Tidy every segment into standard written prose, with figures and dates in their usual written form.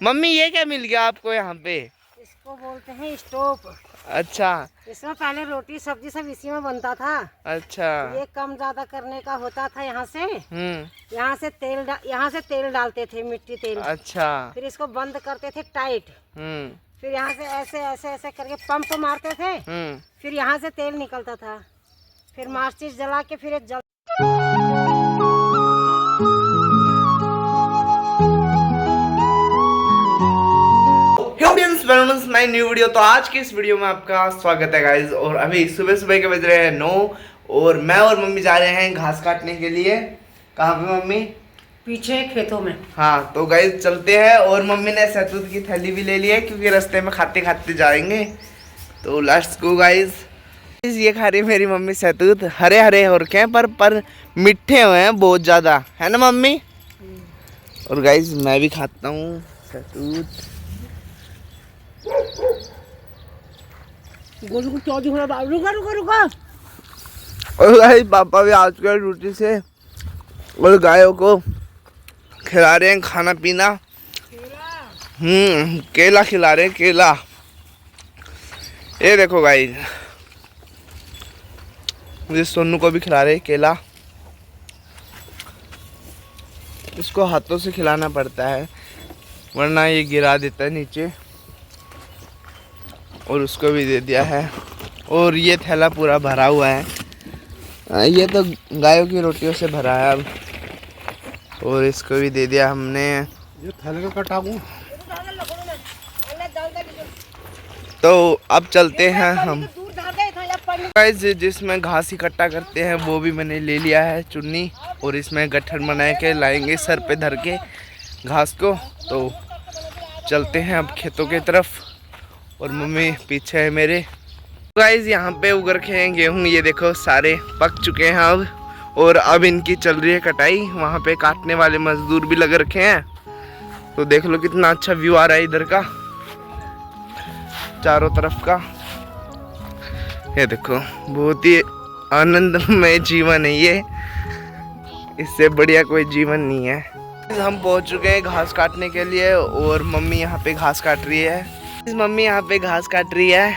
Mummy ये क्या मिल गया आपको यहाँ पे? इसको बोलते हैं स्टोव। अच्छा। इसमें पहले रोटी सब्जी सब इसी में बनता था। अच्छा। ये कम ज्यादा करने का होता था यहाँ से। यहाँ से तेल डालते थे, मिट्टी तेल। अच्छा। फिर इसको बंद करते थे टाइट। फिर यहाँ से ऐसे ऐसे ऐसे करके पंप मारते थे। फिर यहाँ से तेल निकलता था। फिर माचिस जला के फिर जल माय न्यू वीडियो। तो आज की इस वीडियो में आपका स्वागत है गाइज। और अभी सुबह सुबह के बज रहे हैं 9 और मैं और मम्मी जा रहे हैं घास काटने के लिए। कहाँ पे मम्मी? पीछे खेतों में। हाँ तो गाइज चलते हैं। और मम्मी ने सैतूत की थैली भी ले ली है क्योंकि रास्ते में खाते खाते जाएंगे। तो लेट्स गो गाइज। ये खा रही मेरी मम्मी सैतूत। हरे हरे हो रखे हैं पर मीठे हुए हैं बहुत ज्यादा, है ना मम्मी? और गाइज मैं भी खाता हूँ सैतूत। रुका रुका रुका। और गाइस पापा भी आज कल ड्यूटी से और गायों को खिला रहे हैं खाना पीना। केला खिला रहे हैं, केला। ये देखो गाइस, मुझे सोनू को भी खिला रहे हैं केला। इसको हाथों से खिलाना पड़ता है वरना ये गिरा देता है नीचे। और उसको भी दे दिया है। और ये थैला पूरा भरा हुआ है। ये तो गायों की रोटियों से भरा है अब। और इसको भी दे दिया हमने। ये थैले को कटाऊं। तो अब चलते हैं हम। गाइस जिसमें घास इकट्ठा करते हैं वो भी मैंने ले लिया है, चुन्नी। और इसमें गट्ठर बना के लाएंगे सर पे धर के घास को। तो चलते हैं अब खेतों की तरफ। और मम्मी पीछे है मेरे। गाइस यहाँ पे उग रखे हैं गेहूँ, ये देखो सारे पक चुके हैं अब। और अब इनकी चल रही है कटाई। वहाँ पे काटने वाले मजदूर भी लग रखे हैं। तो देख लो कितना अच्छा व्यू आ रहा है इधर का, चारों तरफ का। ये देखो बहुत ही आनंदमय जीवन है ये, इससे बढ़िया कोई जीवन नहीं है। हम पहुँच चुके हैं घास काटने के लिए। और मम्मी यहाँ पे घास काट रही है। मम्मी यहाँ पे घास काट रही है।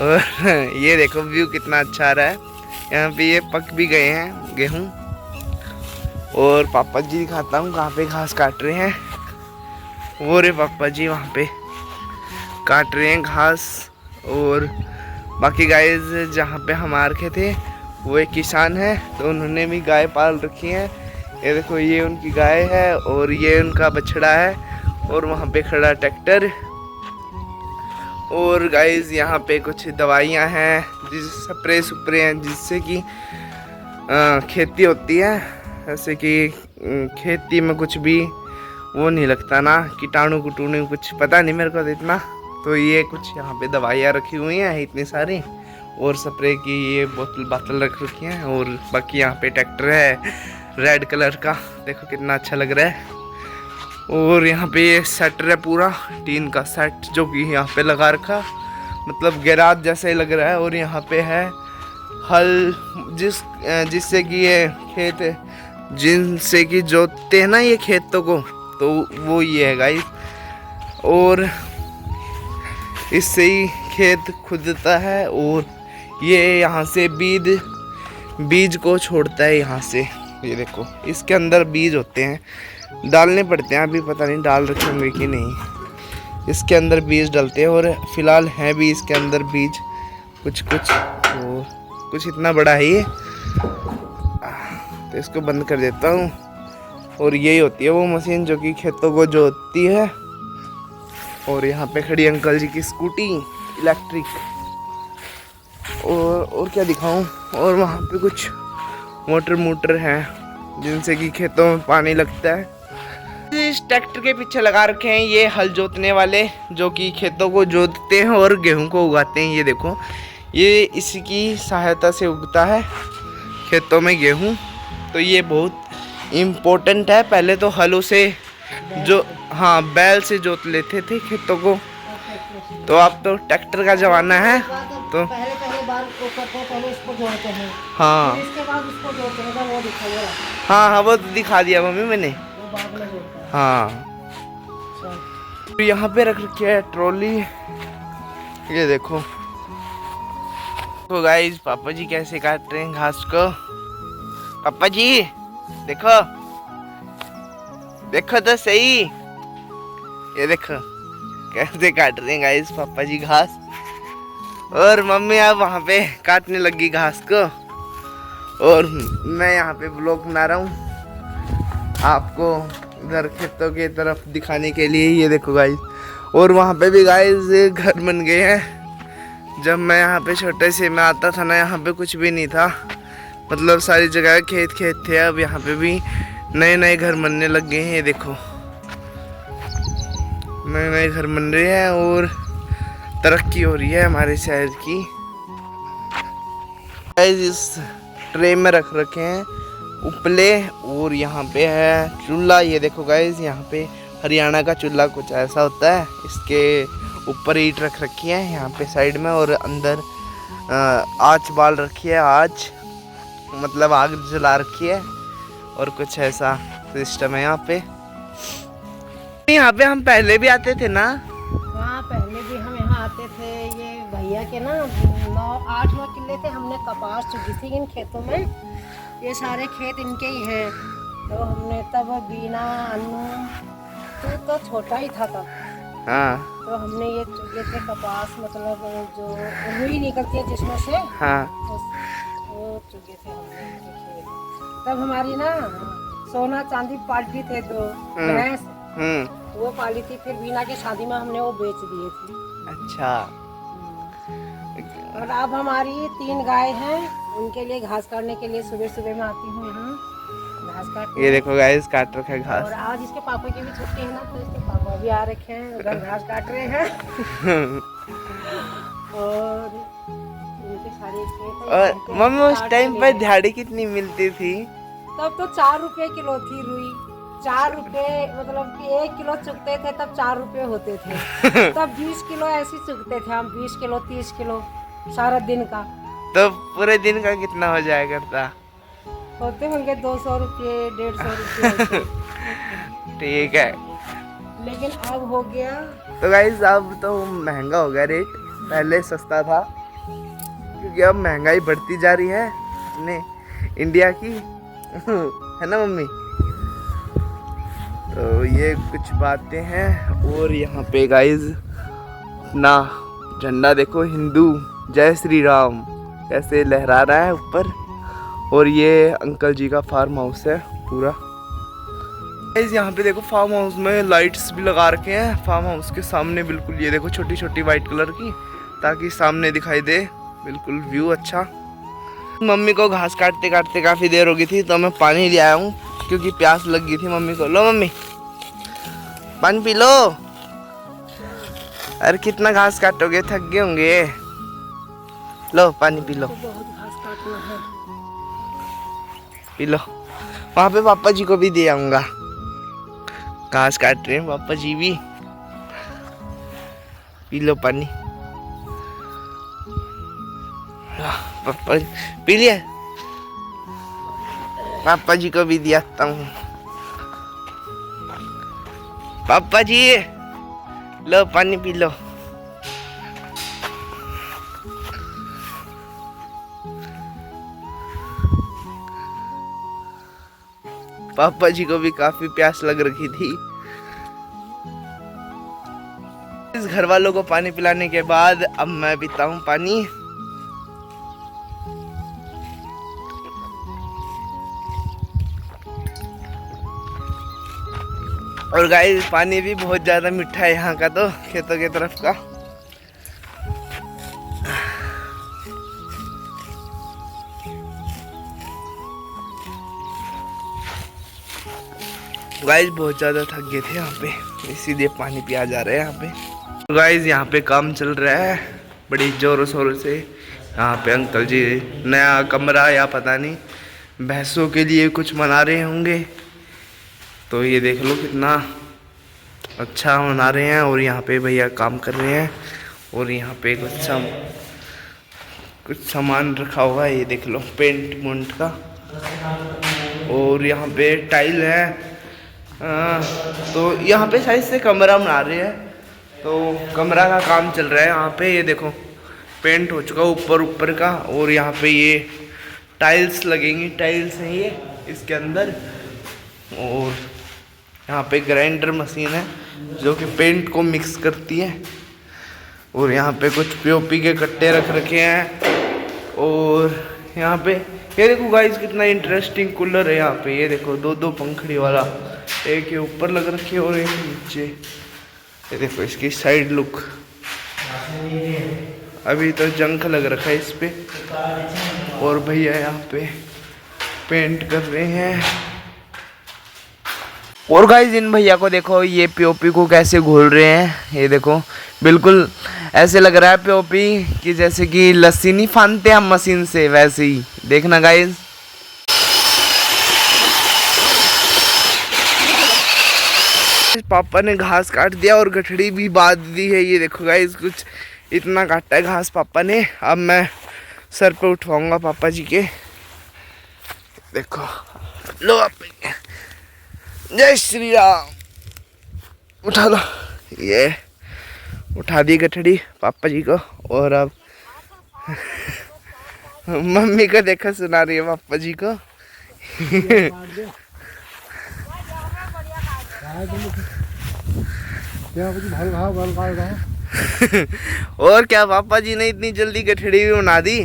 और ये देखो व्यू कितना अच्छा आ रहा है। यहाँ पे ये पक भी गए हैं गेहूँ। और पापा जी दिखाता हूँ कहाँ पे घास काट रहे हैं। वो रे पापा जी वहाँ पे काट रहे हैं घास। और बाकी गाइस जहाँ पे हम आ रखे थे वो एक किसान है, तो उन्होंने भी गाय पाल रखी है। ये देखो ये उनकी गाय है और ये उनका बछड़ा है। और वहाँ पे खड़ा ट्रैक्टर। और गाइस यहाँ पे कुछ दवाइयाँ हैं, स्प्रे हैं जिससे कि खेती होती है। जैसे कि खेती में कुछ भी वो नहीं लगता ना, कीटाणु कुटाणु कुछ पता नहीं मेरे को इतना। तो ये कुछ यहाँ पे दवाइयाँ रखी हुई हैं इतनी सारी। और स्प्रे की ये बोतल रख रखी हैं। और बाकी यहाँ पे ट्रैक्टर है रेड कलर का, देखो कितना अच्छा लग रहा है। और यहाँ पे ये सेटर है पूरा टीन का सेट, जो कि यहाँ पे लगा रखा, मतलब गैराज जैसा ही लग रहा है। और यहाँ पे है हल जिससे कि ये खेत जिनसे कि जोतते हैं ना ये खेतों को, तो वो ये है गाइस। और इससे ही खेत खुदता है। और ये यहाँ से बीज को छोड़ता है यहाँ से। ये देखो इसके अंदर बीज होते हैं, डालने पड़ते हैं। अभी पता नहीं डाल रखे होंगे कि नहीं। इसके अंदर बीज डलते हैं। और फिलहाल है भी इसके अंदर बीज कुछ और कुछ इतना बड़ा है ये। तो इसको बंद कर देता हूँ। और यही होती है वो मशीन जो कि खेतों को जोतती है। और यहाँ पे खड़ी अंकल जी की स्कूटी इलेक्ट्रिक। और क्या दिखाऊं। और वहाँ पे कुछ मोटर हैं जिनसे कि खेतों में पानी लगता है। इस ट्रैक्टर के पीछे लगा रखे हैं ये हल जोतने वाले, जो कि खेतों को जोतते हैं और गेहूं को उगाते हैं। ये देखो ये इसकी सहायता से उगता है खेतों में गेहूं। तो ये बहुत इम्पोर्टेंट है। पहले तो हलों से बैल से जोत लेते थे खेतों को। तो अब तो ट्रैक्टर का जमाना है। तो पहले बार को करते हैं, पहले इसको जोड़ते हैं। हाँ फिर इसके बाद उसको जोड़ते हैं, वो दिखाइए। हाँ वो तो दिखा दिया मम्मी मैंने। वो बाद में जोड़ते हैं। हाँ अच्छा। यहाँ पे रख रखी है ट्रॉली, ये देखो। तो गाइस पापा जी कैसे काट रहे हैं घास को। पापा जी देखो, देखो तो सही, ये देखो कैसे काट रहे हैं गाइस पापा जी घास। और मम्मी अब वहाँ पे काटने लगी घास को, और मैं यहाँ पे ब्लॉग बना रहा हूँ आपको इधर खेतों की तरफ दिखाने के लिए। ये देखो गाइस, और वहाँ पे भी गाइस घर बन गए हैं। जब मैं यहाँ पे छोटे से मैं आता था ना, यहाँ पे कुछ भी नहीं था, मतलब सारी जगह खेत खेत थे। अब यहाँ पे भी नए नए घर बनने लग गए हैं। ये देखो नए नए घर बन रहे हैं और तरक्की हो रही है हमारे शहर की। गाइस इस ट्रे में रख रखे हैं उपले, और यहाँ पे है चूल्हा। ये देखो गाइस, यहाँ पे हरियाणा का चूल्हा कुछ ऐसा होता है। इसके ऊपर ईंट रख रखी है यहाँ पे साइड में, और अंदर आँच बाल रखी है, आँच मतलब आग जला रखी है, और कुछ ऐसा सिस्टम है यहाँ पे। यहाँ पे हम पहले भी आते थे ना। हाँ पहले भी हम यहाँ आते थे। ये भैया के ना 8-9 किले थे, हमने कपास चुगी थी इन खेतों में। ये सारे खेत इनके ही हैं। तो हमने तब बीना अन्नू तो छोटा ही था तब। हाँ तो हमने ये चुगे थे कपास, मतलब जो रुई निकलती है जिसमें से। हाँ वो चुगे थे हमने इनके खेत। तब हमारी ना सोना चांदी पाली थे दो भैंस, वो पाली थी। फिर बीना की शादी में हमने वो बेच दिए थे। अच्छा। और अब हमारी 3 गाय हैं, उनके लिए घास काटने के लिए सुबह सुबह मैं आती हूँ यहाँ घास काटने। ये देखो गाइस काट रखा है घास। और आज इसके पापा की भी छुट्टी है ना, तो इसके पापा भी आ रखे हैं, उधर घास काट रहे हैं। और उनके सारे खेत। और मम्मी उस टाइम पर दिहाड़ी कितनी मिलती थी? तब तो 4 रुपए किलो थी रुई। 4 रुपए मतलब कि 1 किलो चुगते थे तब 4 रुपए होते थे। तब 20 किलो ऐसे चुगते थे हम, 20 किलो 30 किलो सारा दिन का। तो पूरे दिन का कितना हो जाया करता? होते होंगे 200 रुपये 150 रुपये। ठीक है, लेकिन अब हो गया। तो गाइस अब तो महंगा हो गया रेट, पहले सस्ता था, क्योंकि अब महंगाई बढ़ती जा रही है अपने इंडिया की। है ना मम्मी? तो ये कुछ बातें हैं। और यहाँ पे गाइस ना झंडा देखो, हिंदू जय श्री राम कैसे लहरा रहा है ऊपर। और ये अंकल जी का फार्म हाउस है पूरा। गाइस यहाँ पे देखो फार्म हाउस में लाइट्स भी लगा रखे हैं फार्म हाउस के सामने बिल्कुल। ये देखो छोटी छोटी वाइट कलर की, ताकि सामने दिखाई दे बिल्कुल व्यू अच्छा। मम्मी को घास काटते काटते काफ़ी देर हो गई थी, तो मैं पानी ले आया हूँ क्योंकि प्यास लग गई थी मम्मी को। लो मम्मी पानी पी लो। अरे कितना घास काटोगे, थक गए होंगे। लो पानी पी लो। बहुत घास काटना है, पी लो। वहाँ पे पापा जी को भी दे आऊंगा, घास काट रहे हैं पापा जी भी। पी लो पानी। पापा पी लिया, पापा जी को भी दिया हूँ। पापा जी लो पानी पी लो। पापा जी को भी काफी प्यास लग रखी थी। इस घर वालों को पानी पिलाने के बाद अब मैं पीता हूँ पानी। और गाइस पानी भी बहुत ज्यादा मीठा है यहाँ का, तो खेतों की तरफ का। गाइस बहुत ज़्यादा थक गए थे यहाँ पे, इसीलिए पानी पिया जा रहा है यहाँ पे। तो गाइस यहाँ पे काम चल रहा है बड़ी ज़ोरों शोरों से। यहाँ पे अंकल जी नया कमरा या पता नहीं भैंसों के लिए कुछ बना रहे होंगे। तो ये देख लो कितना अच्छा बना रहे हैं। और यहाँ पे भैया काम कर रहे हैं। और यहाँ पे कुछ सामान रखा हुआ है, ये देख लो पेंट मुंट का। और यहाँ पे टाइल है तो यहाँ पे शायद से कमरा बना रहे हैं, तो कमरा का काम चल रहा है यहाँ पे। ये देखो पेंट हो चुका ऊपर का, और यहाँ पे ये टाइल्स लगेंगी, टाइल्स हैं ये इसके अंदर। और यहाँ पे ग्राइंडर मशीन है जो कि पेंट को मिक्स करती है। और यहाँ पे कुछ पीओपी के कट्टे रख रखे हैं। और यहाँ पे ये देखो गाइस कितना इंटरेस्टिंग कूलर है यहाँ पे। ये देखो दो पंखड़ी वाला, एक ये ऊपर लग रखी है और एक नीचे। ये देखो इसकी साइड लुक, अभी तो जंक लग रखा है इस पे। और भैया यहाँ पे पेंट कर रहे हैं। और गाइस इन भैया को देखो, ये पीओपी को कैसे घोल रहे हैं। ये देखो बिल्कुल ऐसे लग रहा है पीओपी कि जैसे कि लस्सी नहीं फानते हम मशीन से, वैसे ही देखना गाइस। पापा ने घास काट दिया और गठड़ी भी बांध दी है। ये देखो गाइस कुछ इतना काटा है घास पापा ने। अब मैं सर पे उठवाऊंगा पापा जी के। देखो लो आप, जय श्री राम, उठा लो। ये उठा दी गठड़ी पापा जी को। और अब मम्मी को देखा सुना रही है पापा जी को। और क्या पापा जी ने इतनी जल्दी गठड़ी भी बना दी।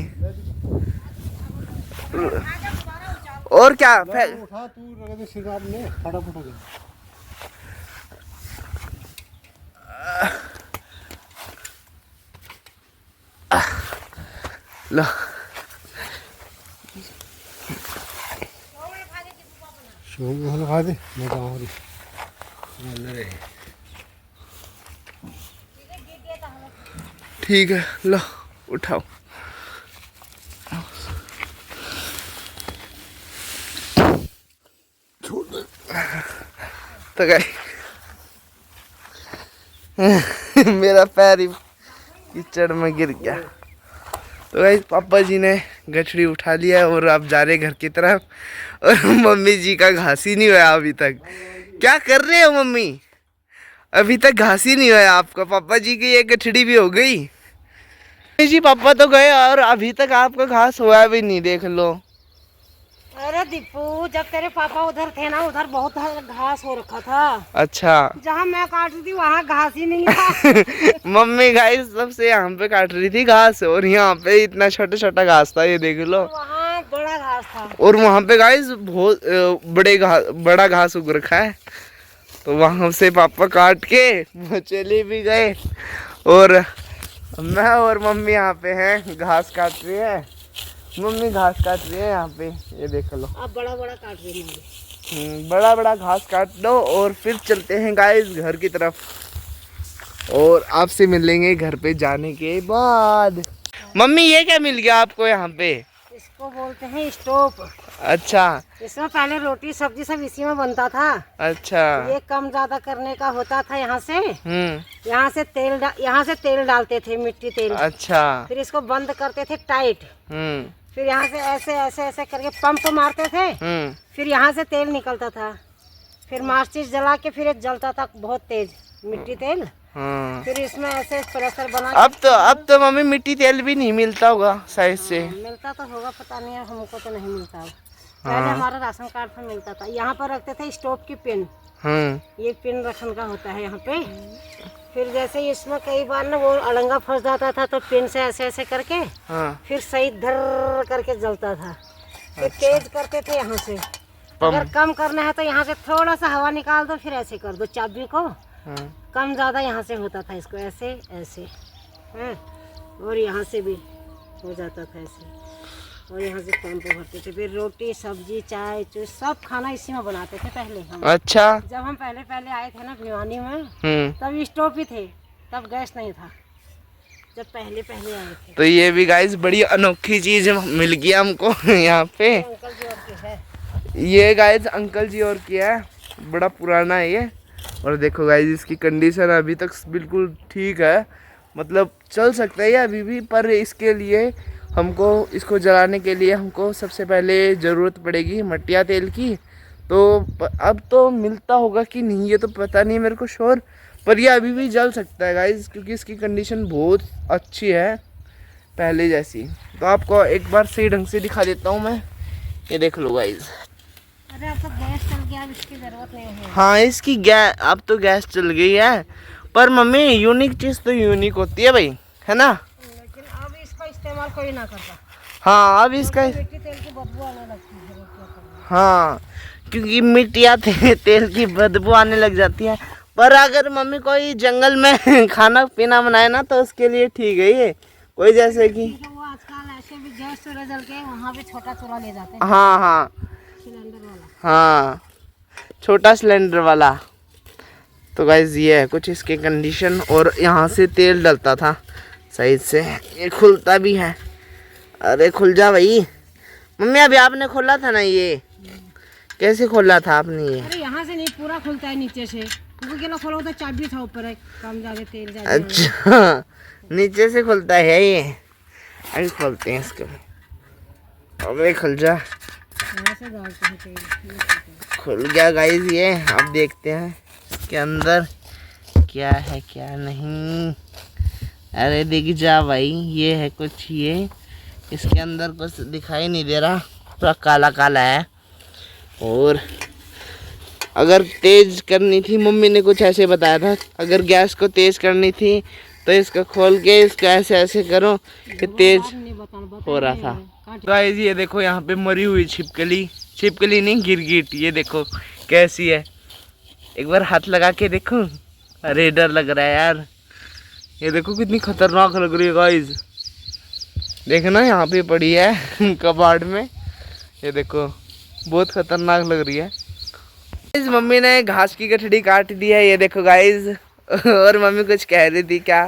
और क्या उठा तू सिरगाप में फटाफट हो गया। लो शो खा दे, मैं जाऊँ। ठीक है लो उठाओ। तो गाइस मेरा पैर ही कीचड़ में गिर गया। तो गाइस पापा जी ने गठड़ी उठा लिया है और अब जा रहे घर की तरफ। और मम्मी जी का घास ही नहीं हुआ अभी तक। क्या कर रहे हो मम्मी? अभी तक घास ही नहीं हुआ आपका। पापा जी की ये गठड़ी भी हो गई। मम्मी जी पापा तो गए और अभी तक आपका घास हुआ भी नहीं, देख लो। अरे दीपू, जब तेरे पापा उधर थे ना, उधर बहुत घास हो रखा था। अच्छा, जहाँ मैं काट रही थी वहाँ घास ही नहीं था। मम्मी गाइस सबसे यहाँ पे काट रही थी घास, और यहाँ पे इतना छोटा छोटा घास था, ये देख लो। वहाँ बड़ा घास था और वहाँ पे गाइस बहुत बड़ा घास उग रखा है। तो वहाँ से पापा काट के चले भी गए, और मैं और मम्मी यहाँ पे हैं, घास काट रही है। मम्मी घास काट रही है यहाँ पे, ये देख लो। अब बड़ा बड़ा काट रही है। बड़ा बड़ा घास काट दो और फिर चलते हैं गाइस घर की तरफ। और आपसे मिलेंगे घर पे जाने के बाद। मम्मी ये क्या मिल गया आपको यहाँ पे? इसको बोलते हैं स्टोव। अच्छा, इसमें पहले रोटी सब्जी सब इसी में बनता था। अच्छा, ये कम ज्यादा करने का होता था। यहाँ से यहाँ से तेल डालते थे, मिट्टी तेल। अच्छा, फिर इसको बंद करते थे टाइट। फिर यहाँ से ऐसे ऐसे ऐसे करके पंप मारते थे। फिर यहाँ से तेल निकलता था। फिर माचिस जला के फिर जलता था बहुत तेज मिट्टी तेल। फिर इसमें ऐसे प्रेशर बना। अब तो मम्मी मिट्टी तेल भी नहीं मिलता होगा शायद से। मिलता तो होगा, पता नहीं है, हमको तो नहीं मिलता। पहले हमारा राशन कार्ड पर मिलता था। यहाँ पर रखते थे स्टोव की पिन। ये पिन रखने का होता है यहाँ पे। फिर जैसे इसमें कई बार ना वो अड़ंगा फंस जाता था, तो पिन से ऐसे ऐसे करके फिर सही धर करके जलता था। फिर तेज करते थे यहाँ से। अगर कम करना है तो यहाँ से थोड़ा सा हवा निकाल दो, फिर ऐसे कर दो चाबी को। कम ज्यादा यहाँ से होता था, इसको ऐसे ऐसे है, और यहाँ से भी हो जाता था ऐसे। और यहाँ से पंप भरते थे। फिर रोटी सब्जी चाय चूस सब खाना इसी में बनाते थे पहले हम। अच्छा, जब हम पहले आए थे ना भिवानी में, तब स्टोव भी थे, तब गैस नहीं था, जब पहले आए थे। तो ये भी गाइस बड़ी अनोखी चीज मिल गया हमको यहाँ पे। अंकल जी और की है ये गाइस, अंकल जी और की है, बड़ा पुराना है ये। और देखो गाइस इसकी कंडीशन अभी तक बिल्कुल ठीक है, मतलब चल सकता है अभी भी। पर इसके लिए हमको, इसको जलाने के लिए हमको सबसे पहले ज़रूरत पड़ेगी मटिया तेल की। तो अब तो मिलता होगा कि नहीं ये तो पता नहीं मेरे को श्योर, पर ये अभी भी जल सकता है गाइज, क्योंकि इसकी कंडीशन बहुत अच्छी है पहले जैसी। तो आपको एक बार सही ढंग से दिखा देता हूँ मैं, ये देख लो गाइज। अरे अब तो गैस चल गया, अब इसकी जरूरत नहीं है। हाँ इसकी गैस, अब तो गैस चल गई है, पर मम्मी यूनिक चीज़ तो यूनिक होती है भाई, है ना। लेकिन अब इसका इस्तेमाल कोई ना करता। हाँ अब इसका, मिट्टी तेल की बदबू आने लगती है, क्या करें। हाँ क्योंकि मिट्टी या तेल की बदबू आने लग जाती है। पर अगर मम्मी कोई जंगल में खाना पीना बनाए ना तो उसके लिए ठीक है ये, कोई जैसे कि वो आजकल ऐसे भी गैस चूल्हे जल के वहाँ पे छोटा चूल्हा ले जाते हैं, हाँ हाँ सिलेंडर वाला। हाँ छोटा सिलेंडर वाला। तो गाइज ये है कुछ इसकी कंडीशन, और यहाँ से तेल डलता था साइड से, ये खुलता भी है। अरे खुल जा भाई मम्मी, अभी आपने खोला था ना ये, कैसे खोला था आपने ये? अरे यहाँ से नहीं, पूरा खुलता है नीचे से, क्योंकि खोलो तो चाबी था ऊपर है, कम ज्यादा तेल ज्यादा। अच्छा नीचे से खुलता है ये, अभी खोलते हैं इसको। अबे खुल जा, यहाँ से डालते हैं तेल। खुल गया गाइस ये। अब देखते हैं इसके अंदर क्या है क्या नहीं। अरे दिख जा भाई, ये है कुछ, ये इसके अंदर कुछ दिखाई नहीं दे रहा, पूरा काला काला है। और अगर तेज करनी थी, मम्मी ने कुछ ऐसे बताया था, अगर गैस को तेज करनी थी तो इसको खोल के इसको ऐसे ऐसे करो कि तेज हो रहा था। गाइस ये देखो यहाँ पे मरी हुई छिपकली, छिपकली नहीं गिरगिट, ये देखो कैसी है, एक बार हाथ लगा के देखो। अरे डर लग रहा है यार, ये देखो कितनी खतरनाक लग रही है गाइस। देखना यहाँ पे पड़ी है कबाड़ में, ये देखो बहुत खतरनाक लग रही है। इस मम्मी ने घास की गठड़ी काट दी है, ये देखो गाइस। और मम्मी कुछ कह रही थी क्या?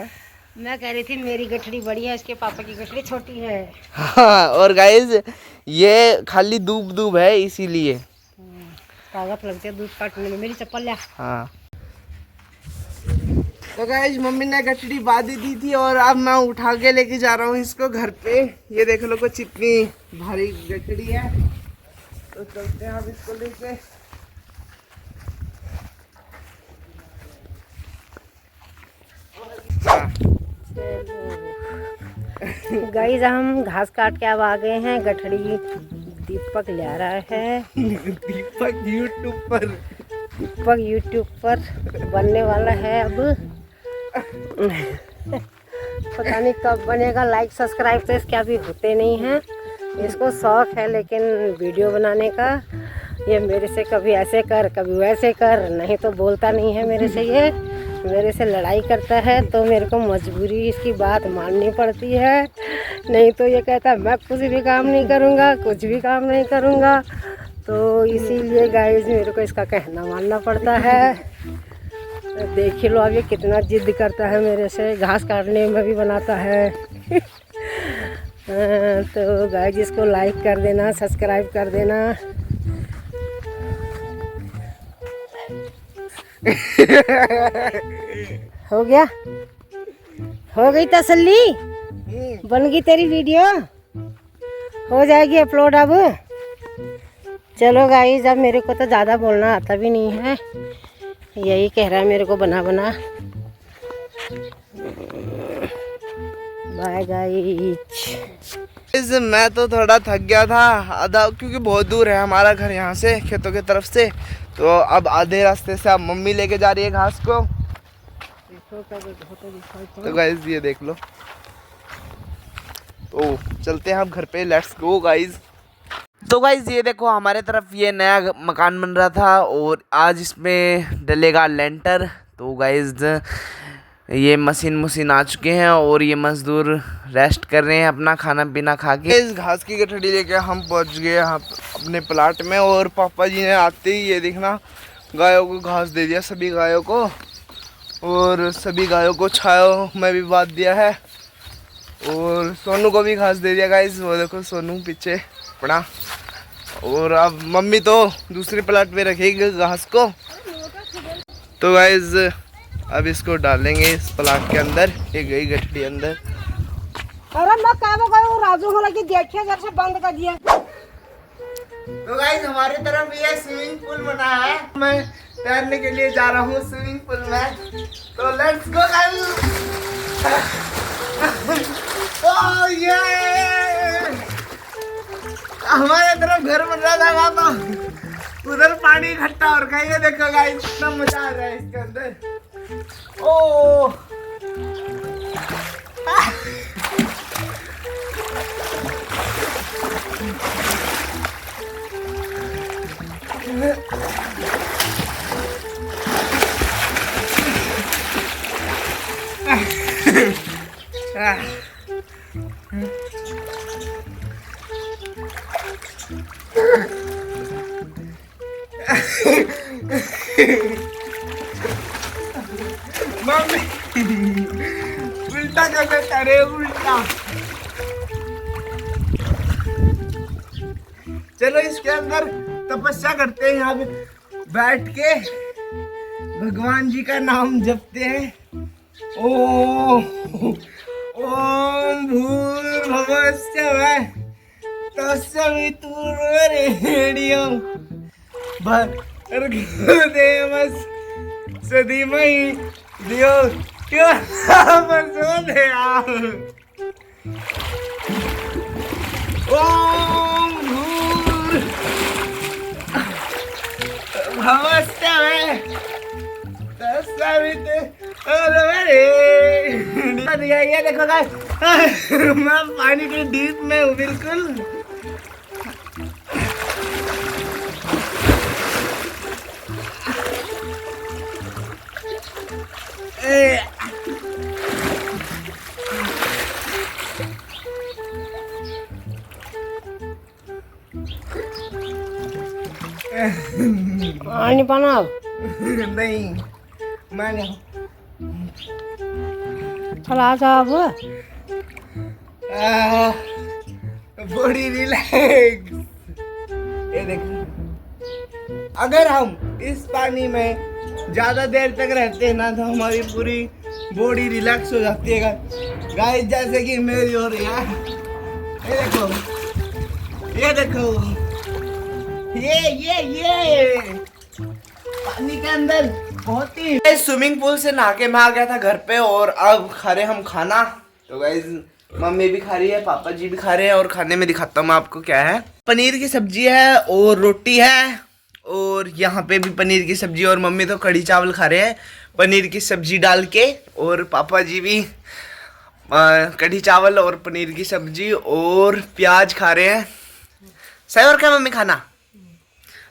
मैं कह रही थी मेरी गठड़ी बड़ी है, इसके पापा की गठड़ी छोटी है। हाँ और गाइस ये खाली दूब दूब है इसीलिए ताकत लगती है दूध काटने में। मेरी चप्पल ले। हाँ तो गाइस मम्मी ने गठड़ी बांधी दी थी और अब मैं उठा के लेके जा रहा हूँ इसको घर पे। ये देख लो कुछ इतनी भारी गठड़ी है, तो चलते हैं अब इसको लेके। गाइस हम घास काट के अब आ गए हैं, गठड़ी दीपक ले रहा है। दीपक यूट्यूब पर बनने वाला है अब। पता नहीं कब बनेगा। लाइक सब्सक्राइब तो इसके अभी होते नहीं हैं। इसको शौक है लेकिन वीडियो बनाने का। ये मेरे से कभी ऐसे कर कभी वैसे कर, नहीं तो बोलता नहीं है मेरे से। ये मेरे से लड़ाई करता है तो मेरे को मजबूरी इसकी बात माननी पड़ती है, नहीं तो ये कहता है मैं कुछ भी काम नहीं करूँगा, कुछ भी काम नहीं करूँगा। तो इसीलिए गाइस मेरे को इसका कहना मानना पड़ता है। देख ही लो अब ये कितना जिद करता है मेरे से, घास काटने में भी बनाता है। तो गाइस इसको लाइक कर देना, सब्सक्राइब कर देना। हो गया, हो गई तसल्ली, बन गई तेरी वीडियो, हो जाएगी अपलोड अब। चलो गाइस अब मेरे को तो ज़्यादा बोलना आता भी नहीं है, यही कह रहा है मेरे को बना बना। Bye guys. मैं तो थोड़ा थक गया था आधा, क्योंकि बहुत दूर है हमारा घर यहाँ से, खेतों की तरफ से। तो अब आधे रास्ते से अब मम्मी लेके जा रही है घास को। तो गाइस ये देख लो। तो चलते हैं अब घर पे, लेट्स गो गाइस। तो गाइस ये देखो हमारे तरफ ये नया मकान बन रहा था और आज इसमें डलेगा लेंटर। तो गाइस ये मशीन आ चुके हैं और ये मजदूर रेस्ट कर रहे हैं अपना खाना पीना खा के। इस घास की गठड़ी लेके हम पहुंच गए यहाँ अपने प्लाट में, और पापा जी ने आते ही ये देखना गायों को घास दे दिया, सभी गायों को, और सभी गायों को छायों में भी बांध दिया है, और सोनू को भी घास दे दिया गाइस। वो देखो सोनू पीछे पड़ा। और अब मम्मी तो दूसरे प्लाट में रखेगी घास को। तो गाइस अब इसको डालेंगे इस प्लाट के अंदर, ये गई गठड़ी अंदर। अरे मैं क्या वो राजू हो लगी, देखिए जब से बंद कर दिया। तो गाइस हमारे तरफ ये स्विमिंग पूल बना है, मैं तैरने के लिए जा रहा हूँ स्विमिंग पूल में, तो लेट्स गो गाइस। ओह ये हमारे तरफ घर बन रहा था तो उधर पानी इकट्ठा और का, ये देखो गाइस कितना मजा आ रहा है इसके अंदर। ओह मम्मी उल्टा कैसे करे, उल्टा। चलो इसके अंदर तपस्या करते हैं, यहाँ पे बैठ के भगवान जी का नाम जपते हैं। ओम भूर्भुवः स्वः तत्सवितुर्वरेण्यं भर्गो देवस्य धीमहि धियो यो नः प्रचोदयात्। ओम भूर्भुवः स्वः ये देखो गाइस, मैं पानी के डीप में हूँ बिल्कुल। पानी पाना नहीं मैंने चला साहब बॉडी रिलैक्स। ये देखो, अगर हम इस पानी में ज्यादा देर तक रहते हैं ना तो हमारी पूरी बॉडी रिलैक्स हो जाती है गाइस, जैसे कि मेरी हो रही है। ये देखो, ये देखो, ये पानी के अंदर बहुत ही। स्विमिंग पूल से नहा के मैं आ गया था घर पे और अब खा रहे हम खाना। तो गाइस मम्मी भी खा रही है, पापा जी भी खा रहे हैं और खाने में दिखाता हूँ मैं आपको क्या है। पनीर की सब्जी है और रोटी है, और यहाँ पे भी पनीर की सब्जी, और मम्मी तो कढ़ी चावल खा रहे हैं पनीर की सब्जी डाल के, और पापा जी भी कढ़ी चावल और पनीर की सब्जी और प्याज खा रहे हैं। सही और क्या मम्मी खाना?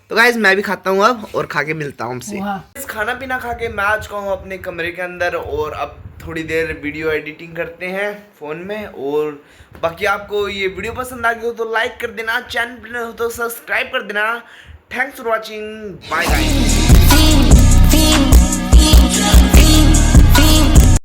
तो गाइस मैं भी खाता हूँ अब और खा के मिलता हूँ हमसे। खाना पीना खा के मैं आ चुका हूँ अपने कमरे के अंदर और अब थोड़ी देर वीडियो एडिटिंग करते हैं फ़ोन में। और बाकी आपको ये वीडियो पसंद आ गई हो तो लाइक कर देना, चैनल पर हो तो सब्सक्राइब कर देना। Thanks for watching, bye guys.